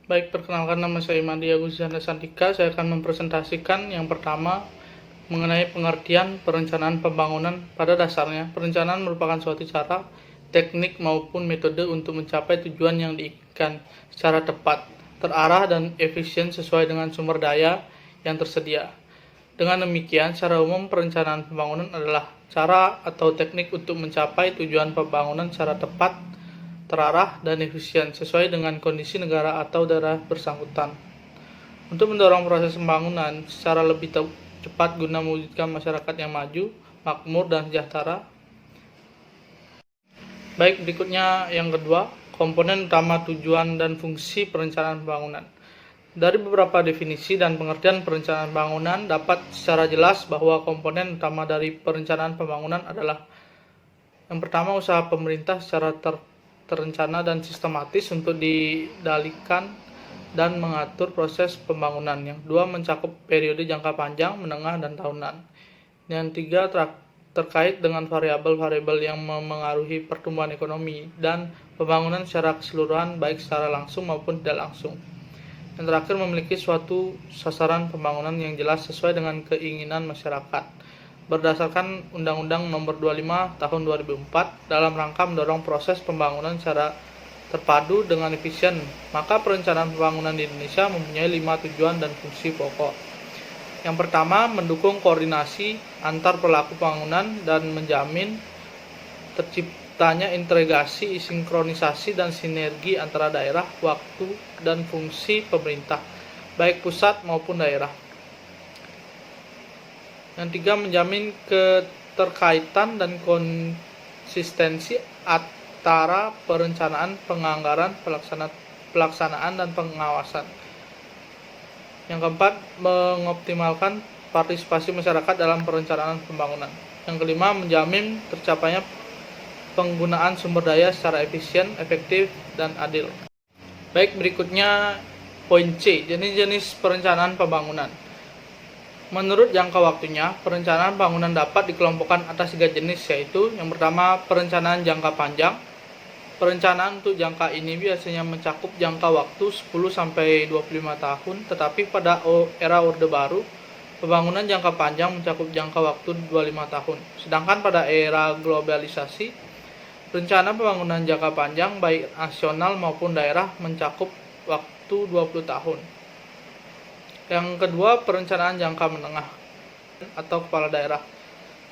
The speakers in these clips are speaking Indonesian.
Baik, perkenalkan nama saya Imadi Agus Sandika. Saya akan mempresentasikan yang pertama mengenai pengertian perencanaan pembangunan. Pada dasarnya, perencanaan merupakan suatu cara, teknik maupun metode untuk mencapai tujuan yang diinginkan secara tepat, terarah dan efisien sesuai dengan sumber daya yang tersedia. Dengan demikian, secara umum perencanaan pembangunan adalah cara atau teknik untuk mencapai tujuan pembangunan secara tepat, terarah, dan efisien sesuai dengan kondisi negara atau daerah bersangkutan. Untuk mendorong proses pembangunan secara lebih cepat guna mewujudkan masyarakat yang maju, makmur, dan sejahtera. Baik, berikutnya yang kedua, komponen utama tujuan dan fungsi perencanaan pembangunan. Dari beberapa definisi dan pengertian perencanaan pembangunan dapat secara jelas bahwa komponen utama dari perencanaan pembangunan adalah yang pertama, usaha pemerintah secara terencana dan sistematis untuk didalikan dan mengatur proses pembangunan. Yang kedua, mencakup periode jangka panjang, menengah, dan tahunan. Yang tiga, terkait dengan variabel-variabel yang memengaruhi pertumbuhan ekonomi dan pembangunan secara keseluruhan, baik secara langsung maupun tidak langsung. Yang terakhir, memiliki suatu sasaran pembangunan yang jelas sesuai dengan keinginan masyarakat berdasarkan Undang-Undang Nomor 25 Tahun 2004 dalam rangka mendorong proses pembangunan secara terpadu dengan efisien. Maka perencanaan pembangunan di Indonesia mempunyai 5 tujuan dan fungsi pokok. Yang pertama, mendukung koordinasi antar pelaku pembangunan dan menjamin terciptanya integrasi, sinkronisasi, dan sinergi antara daerah, waktu, dan fungsi pemerintah, baik pusat maupun daerah. Yang tiga, menjamin keterkaitan dan konsistensi antara perencanaan, penganggaran, pelaksanaan, dan pengawasan. Yang keempat, mengoptimalkan partisipasi masyarakat dalam perencanaan pembangunan. Yang kelima, menjamin tercapainya penggunaan sumber daya secara efisien, efektif, dan adil. Baik, berikutnya poin C, jenis-jenis perencanaan pembangunan. Menurut jangka waktunya, perencanaan bangunan dapat dikelompokkan atas 3 jenis, yaitu yang pertama, perencanaan jangka panjang. Perencanaan untuk jangka ini biasanya mencakup jangka waktu 10-25 tahun, tetapi pada era Orde Baru, pembangunan jangka panjang mencakup jangka waktu 25 tahun. Sedangkan pada era globalisasi, rencana pembangunan jangka panjang baik nasional maupun daerah mencakup waktu 20 tahun. Yang kedua, perencanaan jangka menengah atau kepala daerah.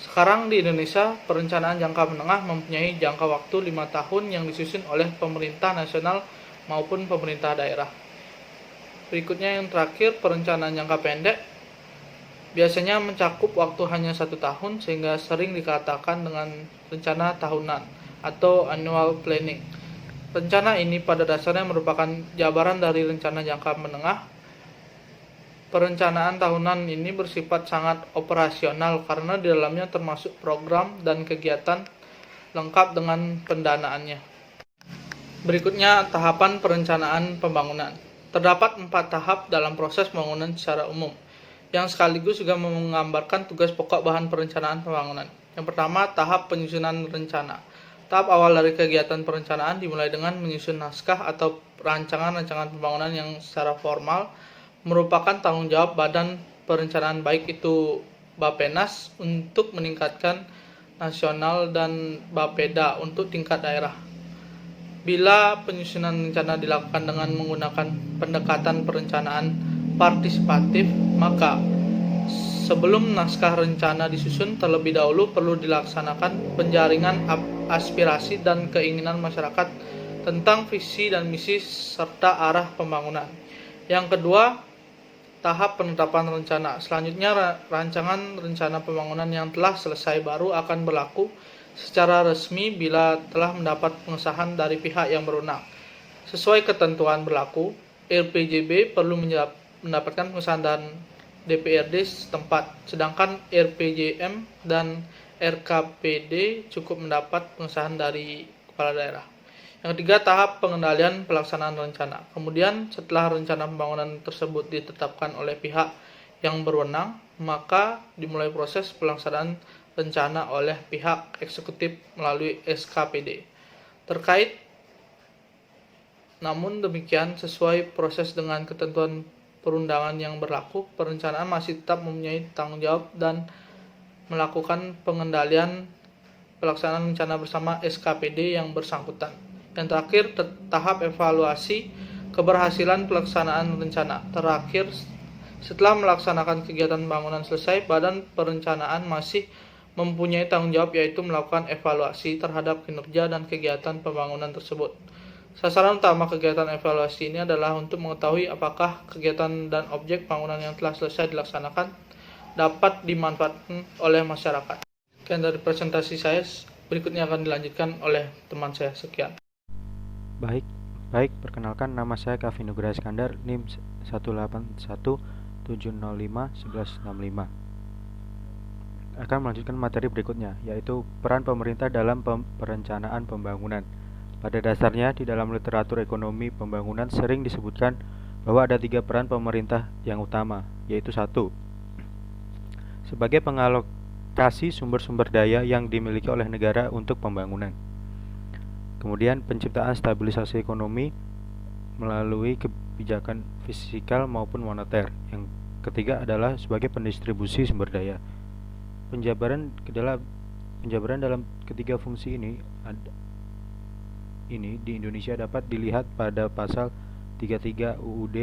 Sekarang di Indonesia, perencanaan jangka menengah mempunyai jangka waktu 5 tahun yang disusun oleh pemerintah nasional maupun pemerintah daerah. Berikutnya yang terakhir, perencanaan jangka pendek biasanya mencakup waktu hanya 1 tahun sehingga sering dikatakan dengan rencana tahunan atau annual planning. Rencana ini pada dasarnya merupakan jabaran dari rencana jangka menengah. Perencanaan tahunan ini bersifat sangat operasional karena di dalamnya termasuk program dan kegiatan lengkap dengan pendanaannya. Berikutnya, tahapan perencanaan pembangunan. Terdapat 4 tahap dalam proses pembangunan secara umum, yang sekaligus juga menggambarkan tugas pokok bahan perencanaan pembangunan. Yang pertama, tahap penyusunan rencana. Tahap awal dari kegiatan perencanaan dimulai dengan menyusun naskah atau rancangan-rancangan pembangunan yang secara formal merupakan tanggung jawab badan perencanaan baik itu Bappenas untuk meningkatkan nasional dan Bapeda untuk tingkat daerah. Bila penyusunan rencana dilakukan dengan menggunakan pendekatan perencanaan partisipatif, maka sebelum naskah rencana disusun terlebih dahulu perlu dilaksanakan penjaringan aspirasi dan keinginan masyarakat tentang visi dan misi serta arah pembangunan. Yang kedua, tahap penetapan rencana. Selanjutnya, rancangan rencana pembangunan yang telah selesai baru akan berlaku secara resmi bila telah mendapat pengesahan dari pihak yang berwenang. Sesuai ketentuan berlaku, RPJB perlu mendapatkan pengesahan dan DPRD setempat, sedangkan RPJM dan RKPD cukup mendapat pengesahan dari kepala daerah. Yang ketiga, tahap pengendalian pelaksanaan rencana. Kemudian, setelah rencana pembangunan tersebut ditetapkan oleh pihak yang berwenang, maka dimulai proses pelaksanaan rencana oleh pihak eksekutif melalui SKPD. Terkait Namun demikian, sesuai proses dengan ketentuan perundangan yang berlaku, perencanaan masih tetap mempunyai tanggung jawab dan melakukan pengendalian pelaksanaan rencana bersama SKPD yang bersangkutan. Yang terakhir, tahap evaluasi keberhasilan pelaksanaan rencana. Terakhir, setelah melaksanakan kegiatan pembangunan selesai, Badan Perencanaan masih mempunyai tanggung jawab, yaitu melakukan evaluasi terhadap kinerja dan kegiatan pembangunan tersebut. Sasaran utama kegiatan evaluasi ini adalah untuk mengetahui apakah kegiatan dan objek bangunan yang telah selesai dilaksanakan dapat dimanfaatkan oleh masyarakat. Sekian dari presentasi saya, berikutnya akan dilanjutkan oleh teman saya. Sekian. Baik, perkenalkan, nama saya Kavi Nugraha Iskandar, NIM 18170511165. Akan melanjutkan materi berikutnya, yaitu peran pemerintah dalam perencanaan pembangunan. Pada dasarnya, di dalam literatur ekonomi pembangunan sering disebutkan bahwa ada 3 peran pemerintah yang utama, yaitu 1. Sebagai pengalokasi sumber-sumber daya yang dimiliki oleh negara untuk pembangunan. Kemudian penciptaan stabilisasi ekonomi melalui kebijakan fiskal maupun moneter. Yang ketiga adalah sebagai pendistribusi sumber daya. Penjabaran dalam ketiga fungsi ini di Indonesia dapat dilihat pada pasal 33 UUD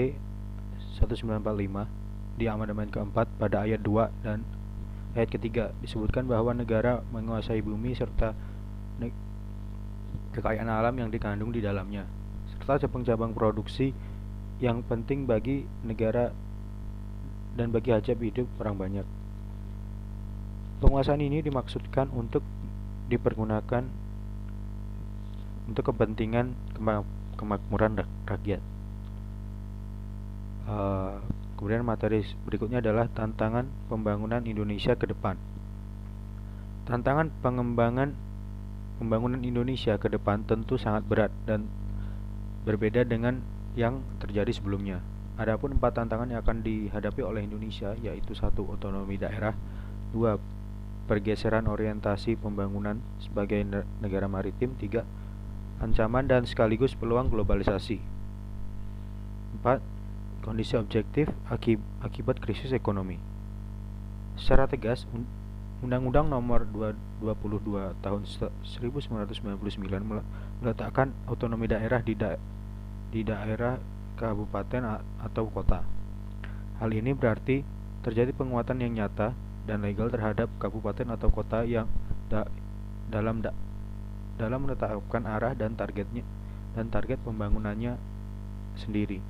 1945 di amandemen keempat pada ayat 2 dan ayat ketiga disebutkan bahwa negara menguasai bumi serta kekayaan alam yang dikandung di dalamnya, serta cabang-cabang produksi yang penting bagi negara dan bagi hajat hidup orang banyak. Penguasaan ini dimaksudkan untuk dipergunakan untuk kepentingan kemakmuran rakyat. Kemudian materi berikutnya adalah tantangan pembangunan Indonesia ke depan. Tantangan pembangunan Indonesia ke depan tentu sangat berat dan berbeda dengan yang terjadi sebelumnya. Adapun 4 tantangan yang akan dihadapi oleh Indonesia yaitu 1. Otonomi daerah, 2. Pergeseran orientasi pembangunan sebagai negara maritim, 3. Ancaman dan sekaligus peluang globalisasi, 4. Kondisi objektif akibat krisis ekonomi. Secara tegas, Undang-Undang Nomor 22 Tahun 1999 meletakkan otonomi daerah di daerah kabupaten atau kota. Hal ini berarti terjadi penguatan yang nyata dan legal terhadap kabupaten atau kota yang dalam menetapkan arah dan target pembangunannya sendiri.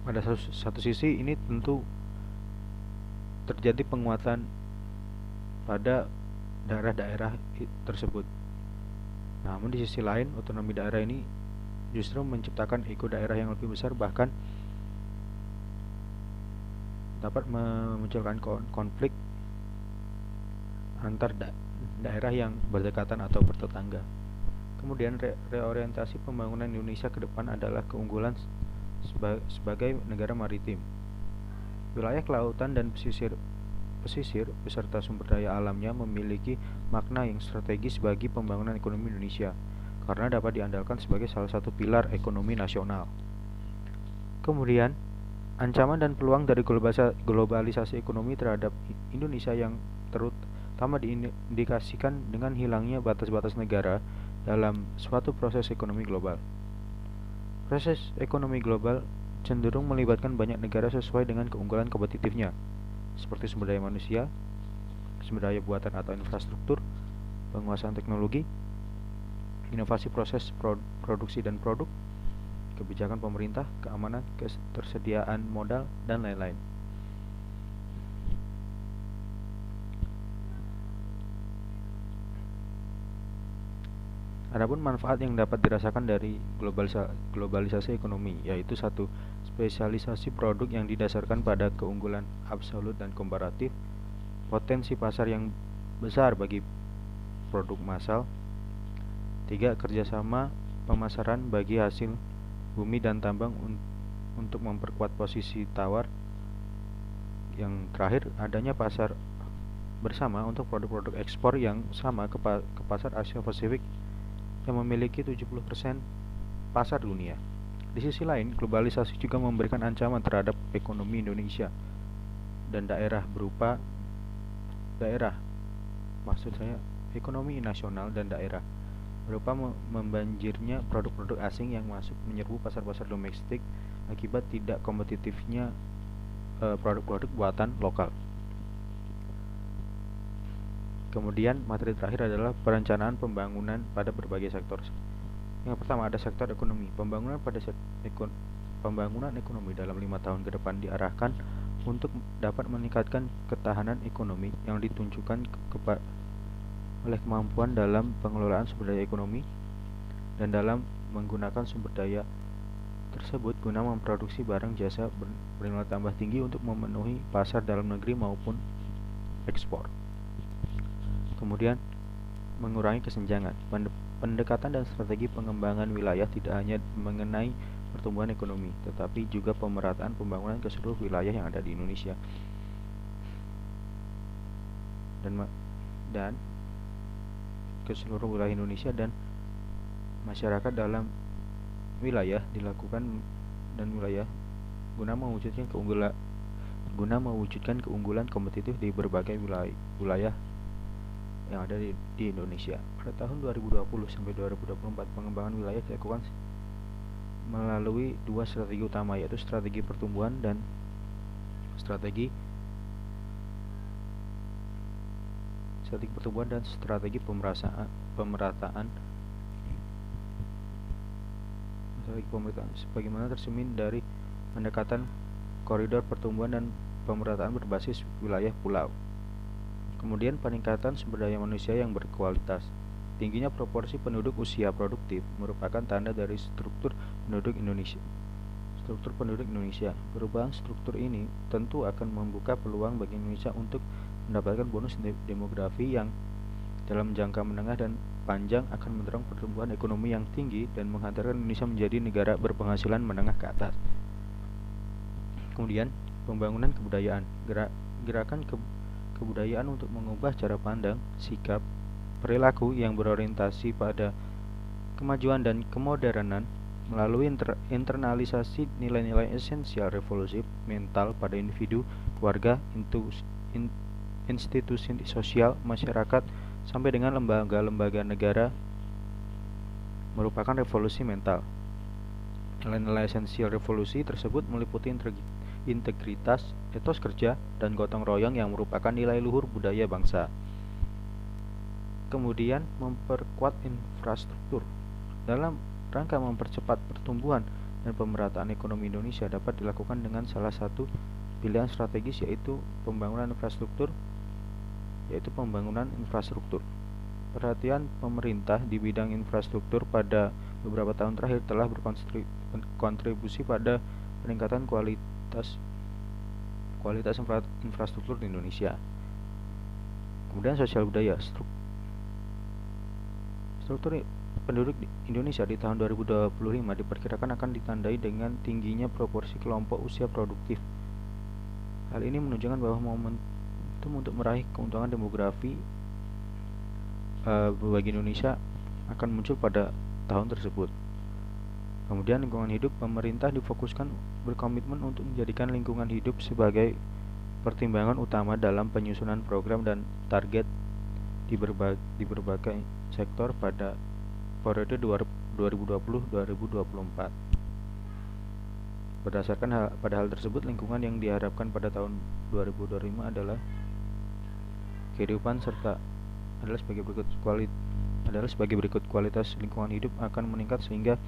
Pada satu sisi ini tentu terjadi penguatan pada daerah-daerah tersebut. Namun di sisi lain, otonomi daerah ini justru menciptakan ego daerah yang lebih besar, bahkan dapat memunculkan konflik antar daerah yang berdekatan atau bertetangga. Kemudian reorientasi pembangunan Indonesia ke depan adalah keunggulan sebagai negara maritim. Wilayah kelautan dan pesisir beserta sumber daya alamnya memiliki makna yang strategis bagi pembangunan ekonomi Indonesia karena dapat diandalkan sebagai salah satu pilar ekonomi nasional. Kemudian, ancaman dan peluang dari globalisasi ekonomi terhadap Indonesia yang terutama diindikasikan dengan hilangnya batas-batas negara dalam suatu proses ekonomi global. Proses ekonomi global cenderung melibatkan banyak negara sesuai dengan keunggulan kompetitifnya, seperti sumber daya manusia, sumber daya buatan atau infrastruktur, penguasaan teknologi, inovasi proses produksi dan produk, kebijakan pemerintah, keamanan, ketersediaan modal, dan lain-lain. Adapun manfaat yang dapat dirasakan dari globalisasi ekonomi, yaitu 1. Spesialisasi produk yang didasarkan pada keunggulan absolut dan komparatif, potensi pasar yang besar bagi produk massal. 3. Kerjasama pemasaran bagi hasil bumi dan tambang untuk memperkuat posisi tawar. Yang terakhir, adanya pasar bersama untuk produk-produk ekspor yang sama ke pasar Asia Pasifik yang memiliki 70% pasar dunia. Di sisi lain, globalisasi juga memberikan ancaman terhadap ekonomi Indonesia dan ekonomi nasional dan daerah, berupa membanjirnya produk-produk asing yang masuk menyerbu pasar-pasar domestik akibat tidak kompetitifnya produk-produk buatan lokal. Kemudian materi terakhir adalah perencanaan pembangunan pada berbagai sektor. Yang pertama ada sektor ekonomi. Pembangunan ekonomi dalam 5 tahun ke depan diarahkan untuk dapat meningkatkan ketahanan ekonomi yang ditunjukkan oleh kemampuan dalam pengelolaan sumber daya ekonomi dan dalam menggunakan sumber daya tersebut guna memproduksi barang jasa bernilai tambah tinggi untuk memenuhi pasar dalam negeri maupun ekspor. Kemudian mengurangi kesenjangan. Pendekatan dan strategi pengembangan wilayah tidak hanya mengenai pertumbuhan ekonomi, tetapi juga pemerataan pembangunan ke seluruh wilayah yang ada di Indonesia. Dan ke seluruh wilayah Indonesia dan masyarakat dalam wilayah dilakukan dan wilayah guna mewujudkan keunggulan kompetitif di berbagai wilayah yang ada di Indonesia. Pada tahun 2020 sampai 2024 pengembangan wilayah dilakukan melalui 2 strategi utama, yaitu strategi pertumbuhan dan strategi pemerataan sebagaimana tercermin dari pendekatan koridor pertumbuhan dan pemerataan berbasis wilayah pulau. Kemudian peningkatan sumber daya manusia yang berkualitas. Tingginya proporsi penduduk usia produktif merupakan tanda dari struktur penduduk Indonesia. Perubahan struktur ini tentu akan membuka peluang bagi Indonesia untuk mendapatkan bonus demografi yang dalam jangka menengah dan panjang akan mendorong pertumbuhan ekonomi yang tinggi dan menghantarkan Indonesia menjadi negara berpenghasilan menengah ke atas. Kemudian pembangunan kebudayaan. Gerakan kebudayaan untuk mengubah cara pandang, sikap, perilaku yang berorientasi pada kemajuan dan kemodernan melalui internalisasi nilai-nilai esensial revolusi mental pada individu, keluarga, institusi sosial, masyarakat, sampai dengan lembaga-lembaga negara merupakan revolusi mental. Nilai-nilai esensial revolusi tersebut meliputi integritas, etos kerja, dan gotong royong yang merupakan nilai luhur budaya bangsa. Kemudian memperkuat infrastruktur. Dalam rangka mempercepat pertumbuhan dan pemerataan ekonomi Indonesia dapat dilakukan dengan salah satu pilihan strategis yaitu pembangunan infrastruktur. Perhatian pemerintah di bidang infrastruktur pada beberapa tahun terakhir telah berkontribusi pada peningkatan kualitas infrastruktur di Indonesia. Kemudian sosial budaya. Struktur penduduk Indonesia di tahun 2025 diperkirakan akan ditandai dengan tingginya proporsi kelompok usia produktif. Hal ini menunjukkan bahwa momentum untuk meraih keuntungan demografi bagi Indonesia akan muncul pada tahun tersebut. Kemudian lingkungan hidup. Pemerintah difokuskan berkomitmen untuk menjadikan lingkungan hidup sebagai pertimbangan utama dalam penyusunan program dan target di berbagai sektor pada periode 2020-2024. Pada hal tersebut, lingkungan yang diharapkan pada tahun 2025 adalah kehidupan adalah sebagai berikut. Kualitas lingkungan hidup akan meningkat sehingga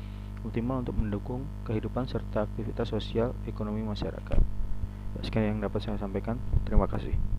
optimal untuk mendukung kehidupan serta aktivitas sosial ekonomi masyarakat. Sekian yang dapat saya sampaikan. Terima kasih.